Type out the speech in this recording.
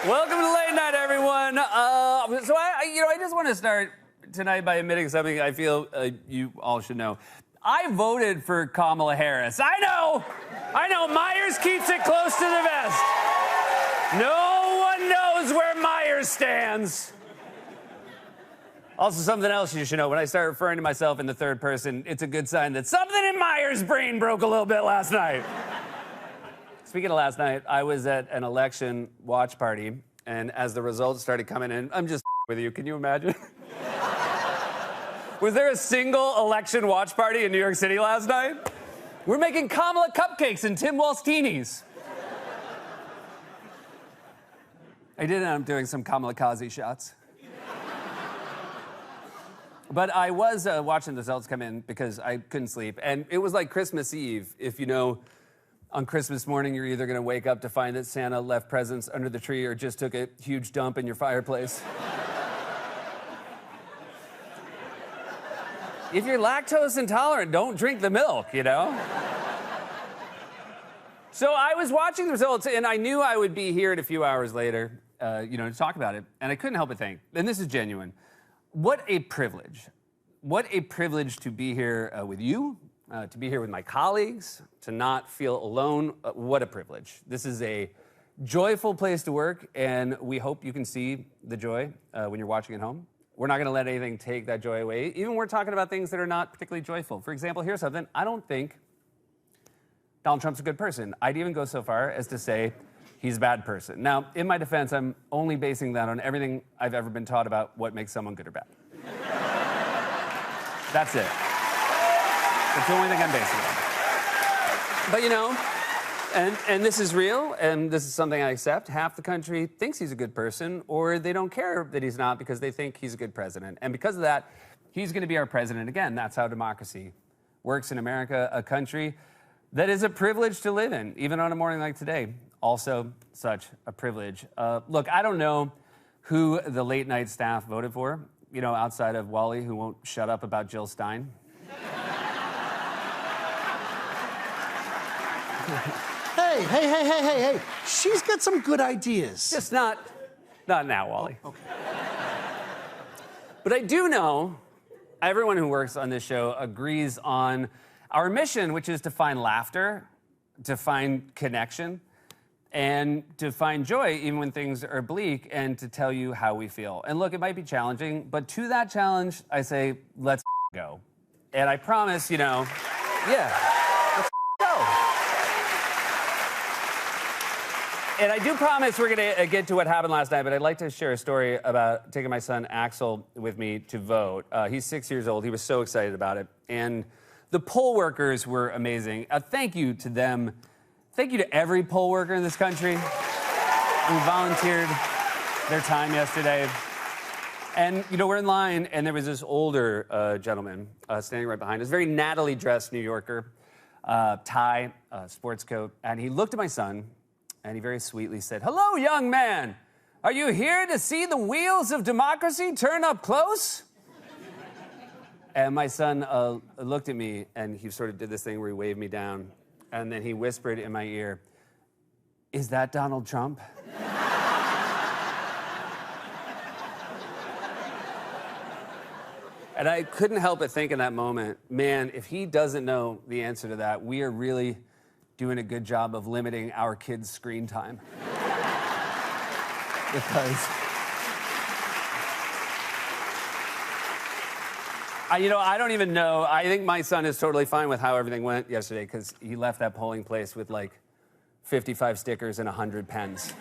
Welcome to Late Night, everyone. So I just want to start tonight by admitting something I feel you all should know. I voted for Kamala Harris. I know. Myers keeps it close to the vest. No one knows where Myers stands. Also, something else you should know. When I start referring to myself in the third person, it's a good sign that something in Myers' brain broke a little bit last night. Speaking of last night, I was at an election watch party, and as the results started coming in, I'm just with you. Can you imagine? Was there a single election watch party in New York City last night? We're making Kamala cupcakes and Tim Walstinis. I did end up doing some kamikaze shots. But I was watching the results come in because I couldn't sleep. And it was like Christmas Eve. If you know, on Christmas morning, you're either going to wake up to find that Santa left presents under the tree or just took a huge dump in your fireplace. If you're lactose intolerant, don't drink the milk, you know? So I was watching the results, and I knew I would be here a few hours later, to talk about it. And I couldn't help but think, and this is genuine, what a privilege. What a privilege to be here with you, to be here with my colleagues, to not feel alone. What a privilege. This is a joyful place to work, and we hope you can see the joy when you're watching at home. We're not going to let anything take that joy away. Even we're talking about things that are not particularly joyful. For example, here's something. I don't think Donald Trump's a good person. I'd even go so far as to say he's a bad person. Now, in my defense, I'm only basing that on everything I've ever been taught about what makes someone good or bad. That's it. That's the only thing I'm basing it on. But and this is real, and this is something I accept. Half the country thinks he's a good person, or they don't care that he's not because they think he's a good president. And because of that, he's going to be our president again. That's how democracy works in America, a country that is a privilege to live in, even on a morning like today. Also, such a privilege. Look, I don't know who the late night staff voted for, outside of Wally, who won't shut up about Jill Stein. Hey. She's got some good ideas. Just not now, Wally. Oh, okay. But I do know everyone who works on this show agrees on our mission, which is to find laughter, to find connection, and to find joy even when things are bleak, and to tell you how we feel. And look, it might be challenging, but to that challenge, I say, let's go. And I promise, let's go. And I do promise we're going to get to what happened last night, but I'd like to share a story about taking my son Axel with me to vote. He's 6 years old. He was so excited about it. And the poll workers were amazing. Thank you to them. Thank you to every poll worker in this country who volunteered their time yesterday. And, we're in line, and there was this older gentleman standing right behind us, very nattily dressed New Yorker, tie, sports coat. And he looked at my son, and he very sweetly said, "Hello, young man. Are you here to see the wheels of democracy turn up close?" And my son looked at me, and he sort of did this thing where he waved me down. And then he whispered in my ear, "Is that Donald Trump?" And I couldn't help but think in that moment, man, if he doesn't know the answer to that, we are really doing a good job of limiting our kids' screen time. Because I don't even know. I think my son is totally fine with how everything went yesterday because he left that polling place with like 55 stickers and 100 pens.